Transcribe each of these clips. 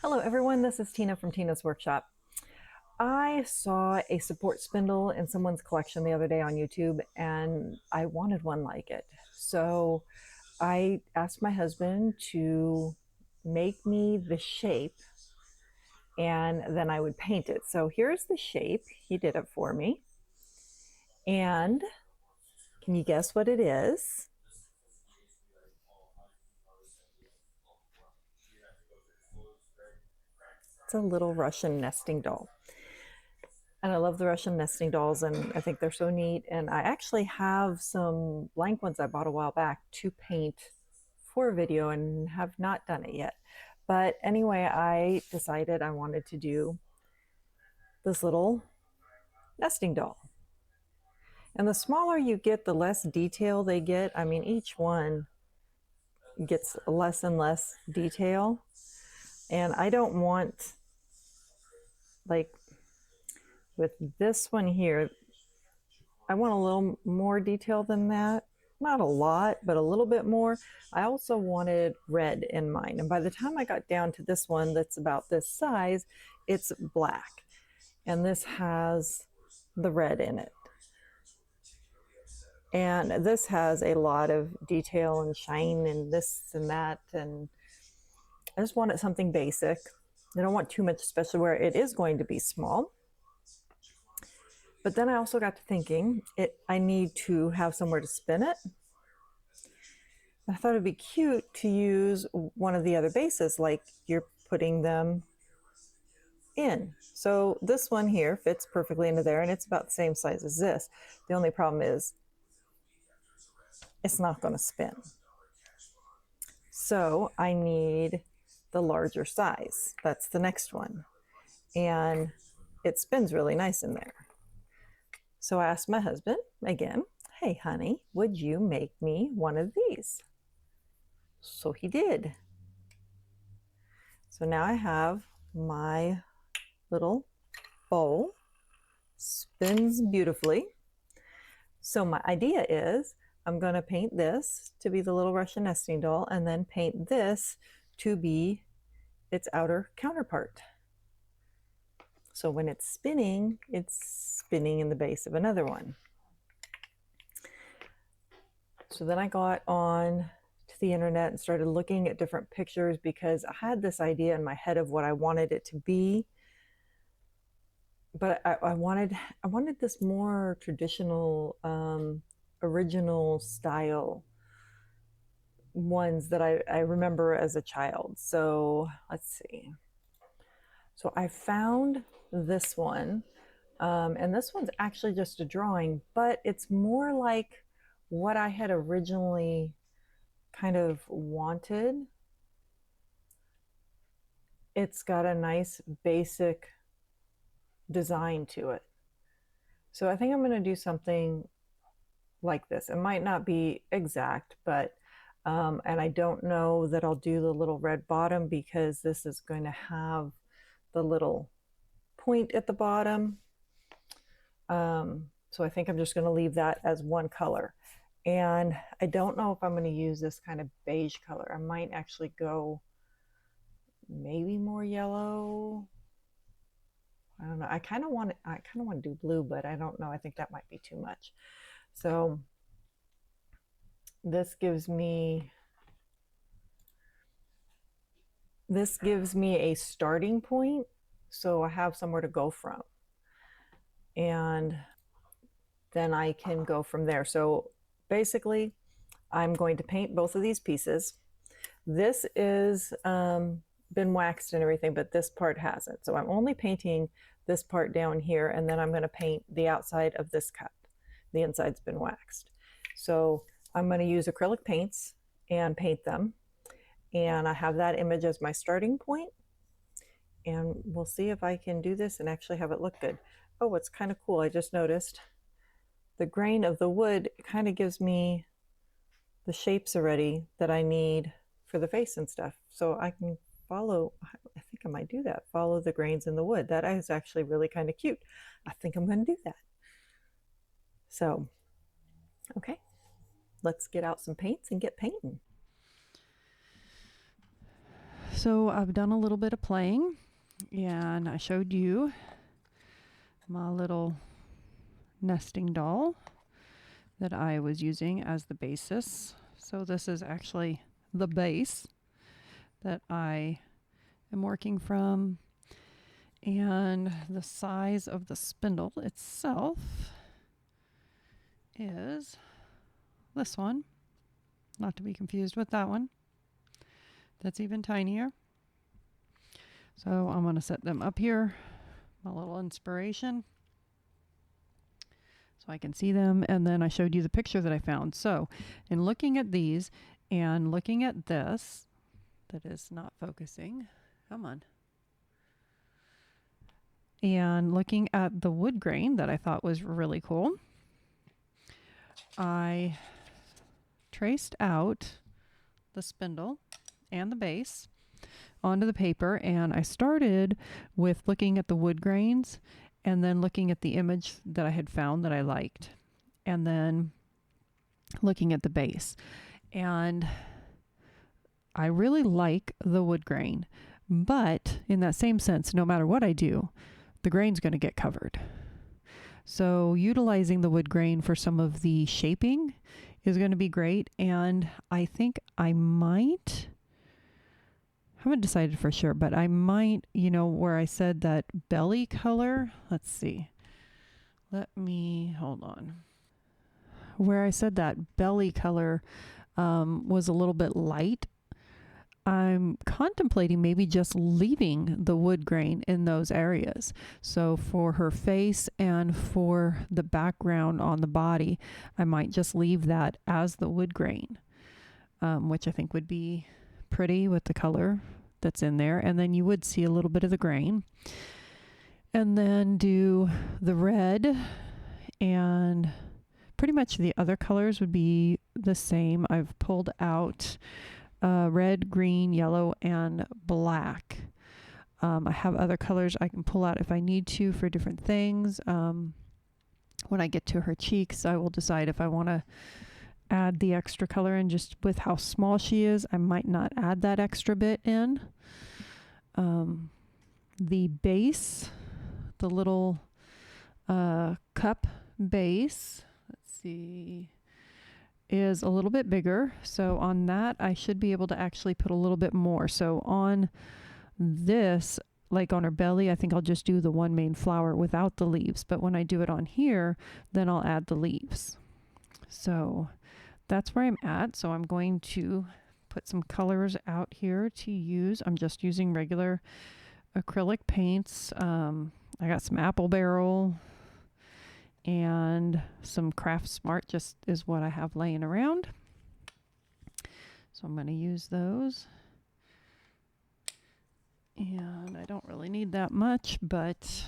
Hello everyone, this is Tina from Tina's Workshop. I saw a support spindle in someone's collection the other day on YouTube and I wanted one like it. So I asked my husband to make me the shape and then I would paint it. So here's the shape. He did it for me. And can you guess what it is? It's a little Russian nesting doll. And I love the Russian nesting dolls, and I think they're so neat. And I actually have some blank ones I bought a while back to paint for a video and have not done it yet. But anyway, I decided I wanted to do this little nesting doll. And the smaller you get, the less detail they get. I mean, each one gets less and less detail. And I don't want, like, with this one here, I want a little more detail than that. Not a lot, but a little bit more. I also wanted red in mine. And by the time I got down to this one that's about this size, it's black. And this has the red in it. And this has a lot of detail and shine and this and that. And I just wanted something basic. I don't want too much, especially where it is going to be small. But then I also got to thinking, I need to have somewhere to spin it. I thought it'd be cute to use one of the other bases, like you're putting them in. So this one here fits perfectly into there, and it's about the same size as this. The only problem is it's not going to spin. So I need the larger size. That's the next one. And it spins really nice in there. So I asked my husband again, hey, honey, would you make me one of these? So he did. So now I have my little bowl, spins beautifully. So my idea is I'm going to paint this to be the little Russian nesting doll and then paint this to be its outer counterpart. So when it's spinning in the base of another one. So then I got on to the internet and started looking at different pictures because I had this idea in my head of what I wanted it to be. But I wanted this more traditional, original style ones that I remember as a child. So let's see. So I found this one, and this one's actually just a drawing, but it's more like what I had originally kind of wanted. It's got a nice basic design to it. So I think I'm going to do something like this. It might not be exact, but and I don't know that I'll do the little red bottom because this is going to have the little point at the bottom. So I think I'm just going to leave that as one color. And I don't know if I'm going to use this kind of beige color. I might actually go maybe more yellow. I don't know. I kind of want to do blue, but I don't know. I think that might be too much. So this gives me a starting point, so I have somewhere to go from. And then I can go from there. So basically, I'm going to paint both of these pieces. This is been waxed and everything, but this part hasn't. So I'm only painting this part down here, and then I'm going to paint the outside of this cup. The inside's been waxed. So I'm going to use acrylic paints and paint them. And I have that image as my starting point. And we'll see if I can do this and actually have it look good. Oh, what's kind of cool, I just noticed the grain of the wood kind of gives me the shapes already that I need for the face and stuff. So I can follow, I think I might do that, follow the grains in the wood. That is actually really kind of cute. I think I'm going to do that. So, okay, let's get out some paints and get painting. So I've done a little bit of playing, and I showed you my little nesting doll that I was using as the basis. So this is actually the base that I am working from, and the size of the spindle itself is this one, not to be confused with that one. That's even tinier. So I'm going to set them up here, my little inspiration, so I can see them. And then I showed you the picture that I found. So in looking at these and looking at this, that is not focusing. Come on. And looking at the wood grain that I thought was really cool, I traced out the spindle and the base onto the paper, and I started with looking at the wood grains and then looking at the image that I had found that I liked, and then looking at the base. And I really like the wood grain, but in that same sense, no matter what I do, the grain's going to get covered. So utilizing the wood grain for some of the shaping is going to be great. And I think I might, haven't decided for sure, but I might, where I said that belly color, let's see. Hold on. Where I said that belly color was a little bit light, I'm contemplating maybe just leaving the wood grain in those areas. So for her face and for the background on the body, I might just leave that as the wood grain, which I think would be pretty with the color that's in there. And then you would see a little bit of the grain. And then do the red, and pretty much the other colors would be the same. I've pulled out red, green, yellow, and black. I have other colors I can pull out if I need to for different things. When I get to her cheeks, I will decide if I want to add the extra color, and just with how small she is, I might not add that extra bit in. The base, the little cup base, let's see, is a little bit bigger. So on that, I should be able to actually put a little bit more. So on this, like on her belly, I think I'll just do the one main flower without the leaves. But when I do it on here, then I'll add the leaves. So that's where I'm at. So I'm going to put some colors out here to use. I'm just using regular acrylic paints. I got some apple barrel and some Craft Smart, just is what I have laying around. So I'm going to use those. And I don't really need that much, but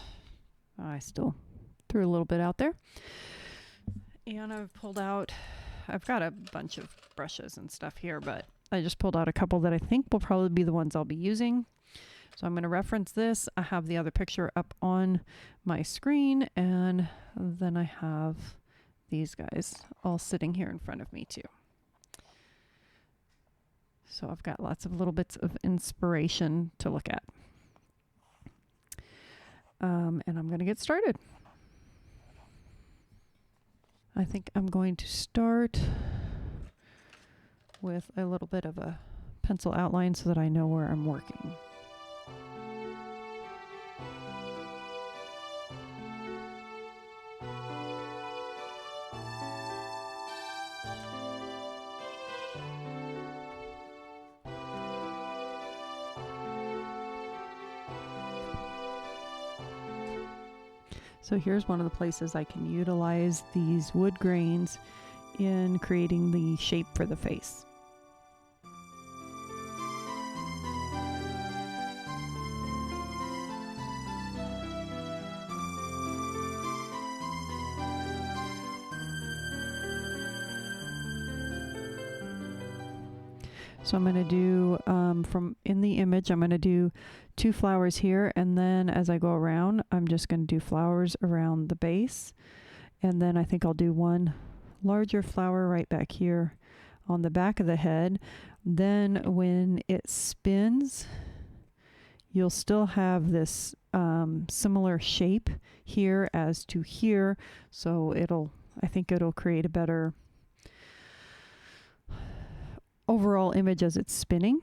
I still threw a little bit out there. And I've got a bunch of brushes and stuff here, but I just pulled out a couple that I think will probably be the ones I'll be using. So I'm going to reference this. I have the other picture up on my screen, and then I have these guys all sitting here in front of me too. So I've got lots of little bits of inspiration to look at. And I'm going to get started. I think I'm going to start with a little bit of a pencil outline so that I know where I'm working. So here's one of the places I can utilize these wood grains in creating the shape for the face. So I'm going to do, from in the image, I'm going to do 2 flowers here, and then as I go around, I'm just going to do flowers around the base. And then I think I'll do one larger flower right back here on the back of the head. Then when it spins you'll still have this similar shape here as to here. So I think it'll create a better overall image as it's spinning.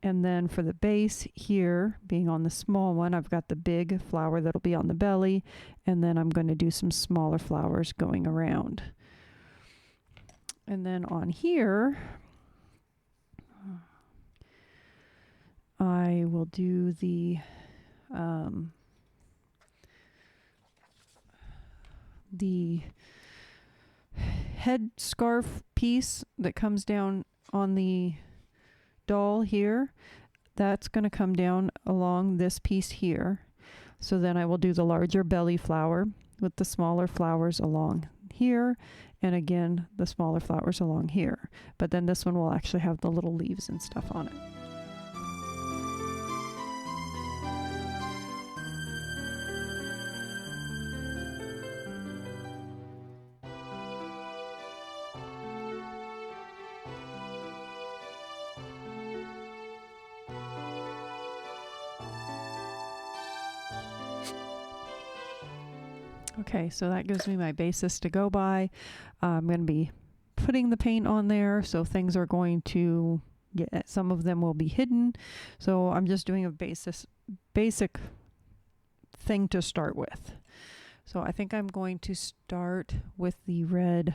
And then for the base here, being on the small one, I've got the big flower that'll be on the belly, and then I'm going to do some smaller flowers going around. And then on here, I will do the head scarf piece that comes down on the doll here. That's going to come down along this piece here. So then I will do the larger belly flower with the smaller flowers along here, and again the smaller flowers along here. But then this one will actually have the little leaves and stuff on it. Okay, so that gives me my basis to go by. I'm going to be putting the paint on there, so things are going to get, some of them will be hidden. So I'm just doing a basic thing to start with. So I think I'm going to start with the red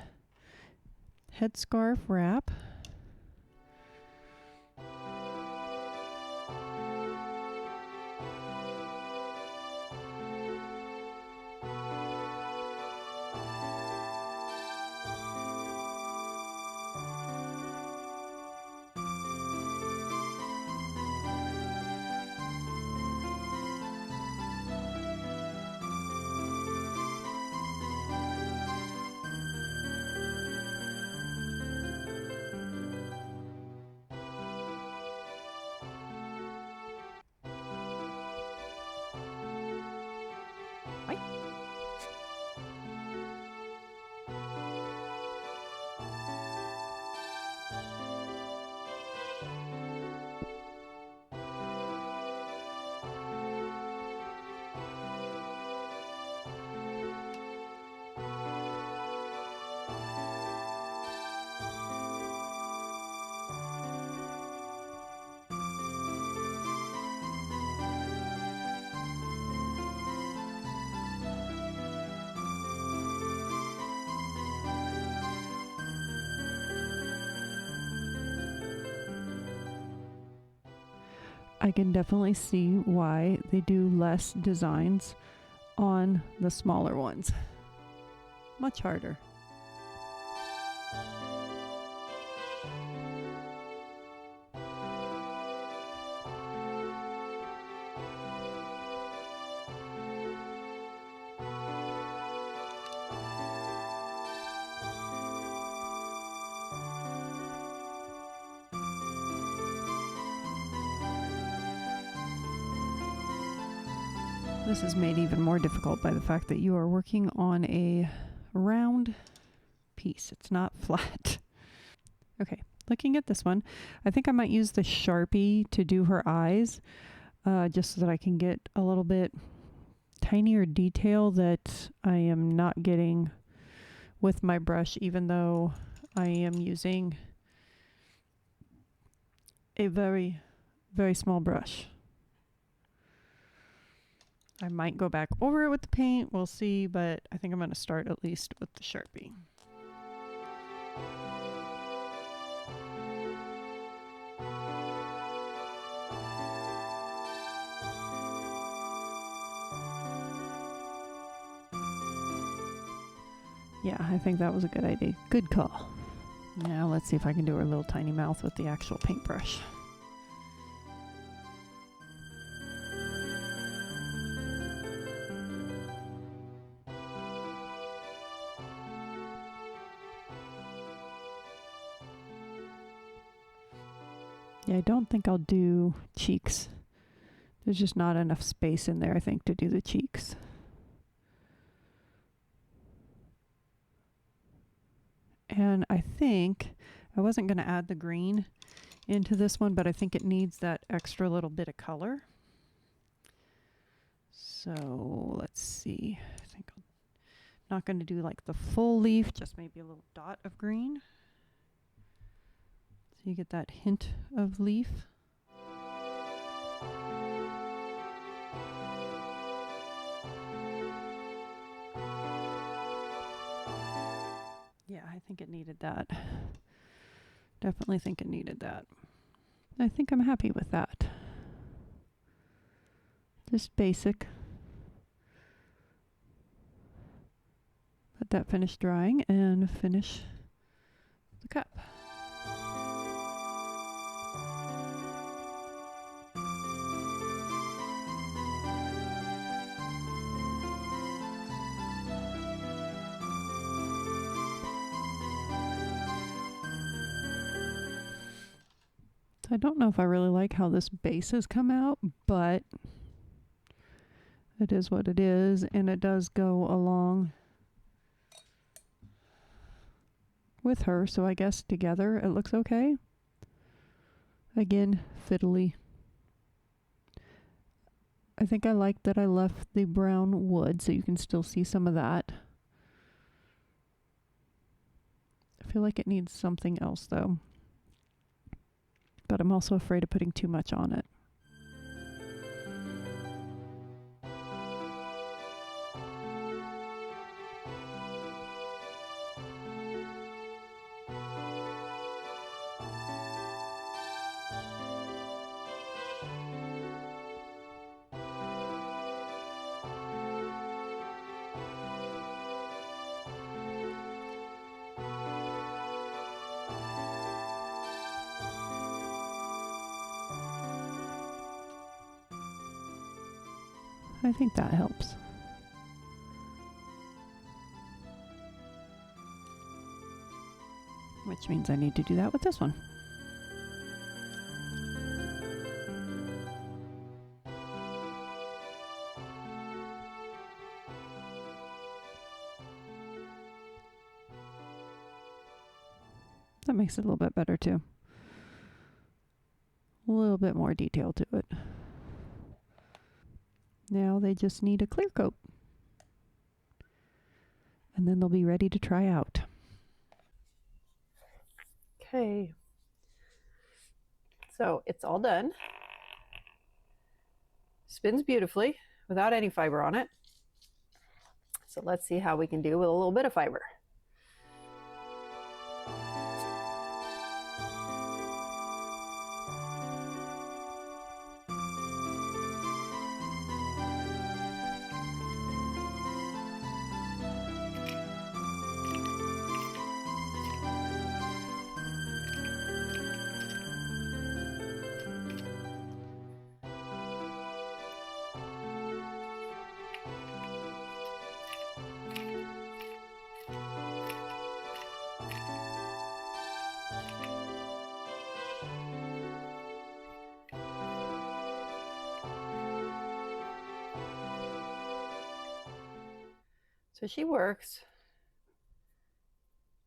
headscarf wrap. I can definitely see why they do less designs on the smaller ones. Much harder. This is made even more difficult by the fact that you are working on a round piece. It's not flat. Okay, looking at this one, I think I might use the Sharpie to do her eyes, just so that I can get a little bit tinier detail that I am not getting with my brush, even though I am using a very, very small brush. I might go back over it with the paint, we'll see, but I think I'm going to start at least with the Sharpie. Yeah, I think that was a good idea. Good call. Now let's see if I can do her little tiny mouth with the actual paintbrush. Yeah, I don't think I'll do cheeks. There's just not enough space in there, I think, to do the cheeks. And I think I wasn't going to add the green into this one, but I think it needs that extra little bit of color. So let's see. I think I'm not going to do like the full leaf, just maybe a little dot of green. So you get that hint of leaf. Yeah, I think it needed that. Definitely think it needed that. I think I'm happy with that. Just basic. Let that finish drying and finish the cup. I don't know if I really like how this base has come out, but it is what it is, and it does go along with her, so I guess together it looks okay. Again, fiddly. I think I like that I left the brown wood, so you can still see some of that. I feel like it needs something else, though. But I'm also afraid of putting too much on it. I think that helps. Which means I need to do that with this one. That makes it a little bit better too. A little bit more detail to it. Now they just need a clear coat. And then they'll be ready to try out. Okay. So it's all done. Spins beautifully without any fiber on it. So let's see how we can do with a little bit of fiber. So she works.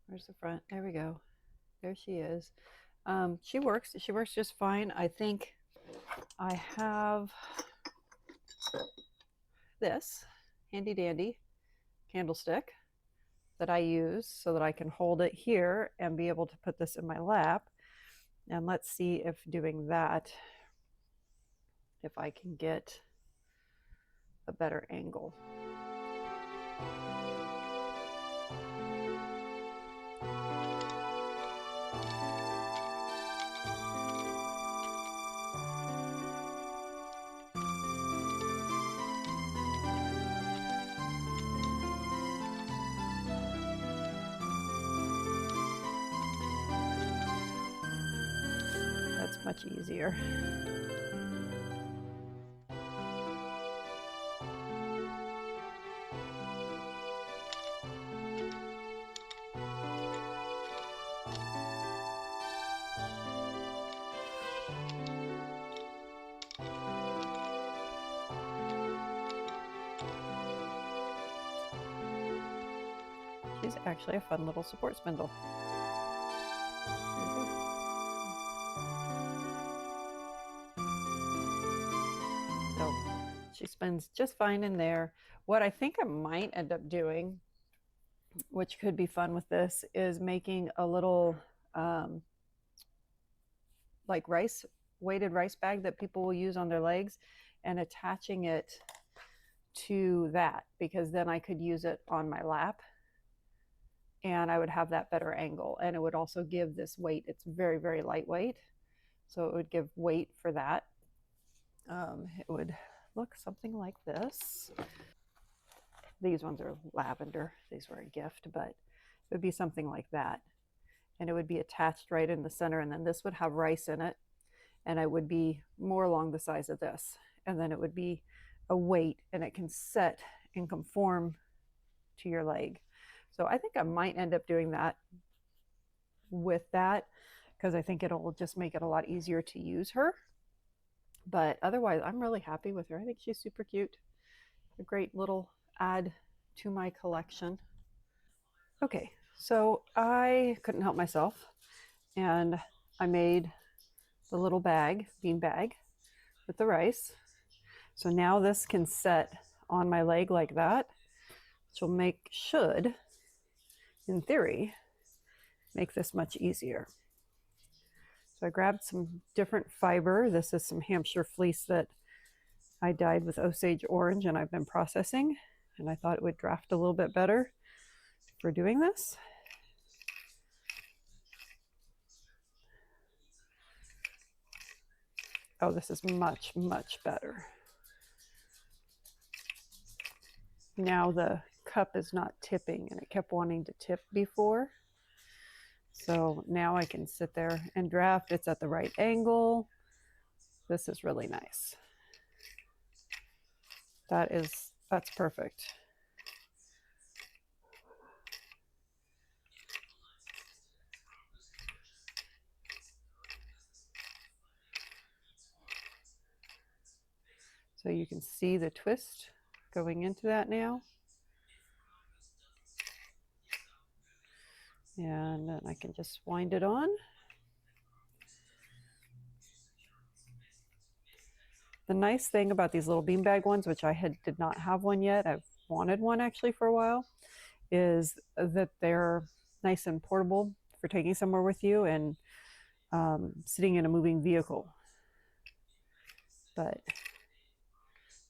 Where's the front? There we go. There she is. She works. She works just fine. I think I have this handy dandy candlestick that I use so that I can hold it here and be able to put this in my lap. And let's see if doing that, if I can get a better angle. That's much easier. She's actually a fun little support spindle. She spins just fine in there. What I think I might end up doing, which could be fun with this, is making a little like weighted rice bag that people will use on their legs and attaching it to that, because then I could use it on my lap and I would have that better angle, and it would also give this weight. It's very, very lightweight, so it would give weight for that. It would look something like this. These ones are lavender. These were a gift, but it would be something like that. And it would be attached right in the center, and then this would have rice in it, and it would be more along the size of this. And then it would be a weight, and it can set and conform to your leg. So I think I might end up doing that with that, because I think it'll just make it a lot easier to use her. But otherwise, I'm really happy with her. I think she's super cute. A great little add to my collection. Okay, so I couldn't help myself, and I made the little bean bag with the rice. So now this can set on my leg like that, which will should, in theory, make this much easier. So I grabbed some different fiber. This is some Hampshire fleece that I dyed with Osage orange and I've been processing, and I thought it would draft a little bit better for doing this. Oh, this is much, much better. Now the cup is not tipping, and it kept wanting to tip before. So now I can sit there and draft. It's at the right angle. This is really nice. That's perfect. So you can see the twist going into that now. And then I can just wind it on. The nice thing about these little beanbag ones, which I did not have one yet, I've wanted one actually for a while, is that they're nice and portable for taking somewhere with you and sitting in a moving vehicle. But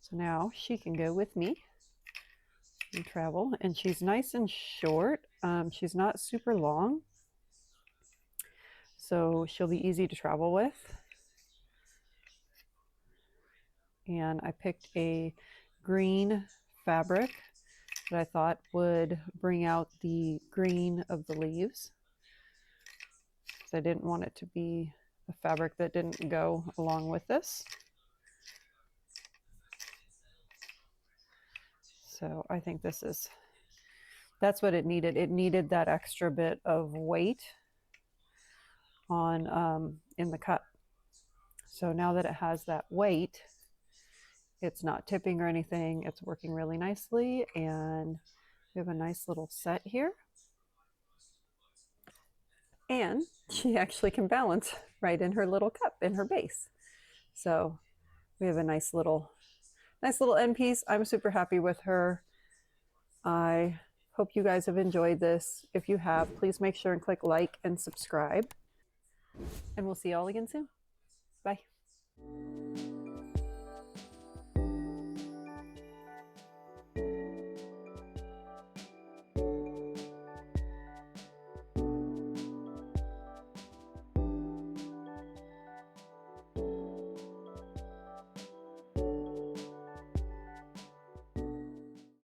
so now she can go with me and travel, and she's nice and short. She's not super long, so she'll be easy to travel with. And I picked a green fabric that I thought would bring out the green of the leaves. So I didn't want it to be a fabric that didn't go along with this. So I think that's what it needed. It needed that extra bit of weight on in the cup. So now that it has that weight, it's not tipping or anything. It's working really nicely, and we have a nice little set here. And she actually can balance right in her little cup in her base. So we have a nice little end piece. I'm super happy with her. I hope you guys have enjoyed this. If you have, please make sure and click like and subscribe. And we'll see you all again soon. Bye.